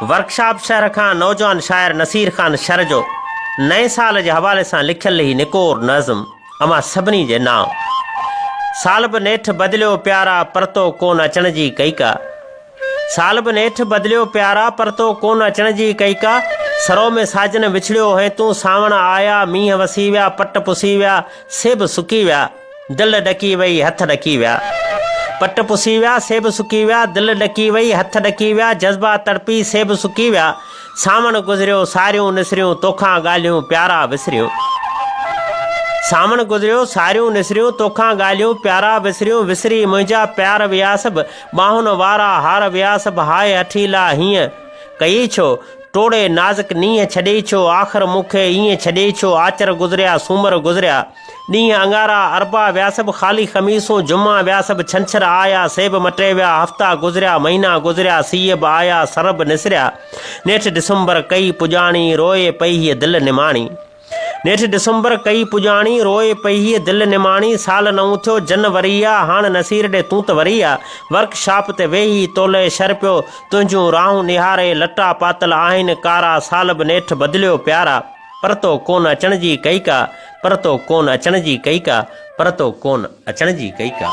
Workshop शहर खां नौजवान शाइर नसीर ख़ान शर जो नए साल के हवाले से लिखल ही निकोर नज़म अमा सभिनी जे नाम। साल बि नेठ बदिलियो प्यारा परतो कोन अचण जी कई का। साल बि नेठ बदिलियो प्यारा परतो कोन अचण जी कई का। सरो में साजन विछड़ियो है तू सावण आया मींह वसी विया पट पुसी विया सेब सुकी विया दिल ॾकी वई हथ ॾकी विया। पट पुसी विया सेब सुकी विया दिल ॾकी वई हथ ॾकी विया जज़्बा तड़पी सेब सुकी विया। सावण गुज़रियो सारियूं निसरियूं तोखां ॻाल्हियूं प्यारा विसरियूं। सावण गुज़रियो सारियूं निसरियूं तोखां ॻाल्हियूं प्यारा विसरियूं। विसरी मुंहिंजा प्यार विया सभु ॿाहुनि वारा हार विया सभु हाय हठीला हीअं कई छो टोड़े नाज़ुक नींहं छॾे छो आख़िर मूंखे ईअं छॾे छो। आचर गुज़रिया सूमर गुज़रिया ॾींहं अंगारा अरबा विया सभु ख़ाली ख़मीसूं जुमा विया सभु छंछर आया सेब मटे विया हफ़्ता गुज़रिया महीना गुज़रिया सीअ बि आया सर बि निसरिया। नेठि डिसंबर कई पुॼाणी रोए पई हीअ दिलि निमाणी। नेठि डिसंबर कई पुॼाणी रोए पई हीअ दिलि निमाणी। साल नऊं थियो जनवरी आहे हाणे नसीर ॾे तूं त वरी आहे। वर्कशॉप ते वेही तोले शर पियो तुंहिंजूं राहूं निहारे लटा पातल आहिनि कारा। साल बि नेठि बदिलियो प्यारा परतो कोन अचण जी कई का। परतो कोन अचण जी कई का। परतो कोन अचण जी कई का।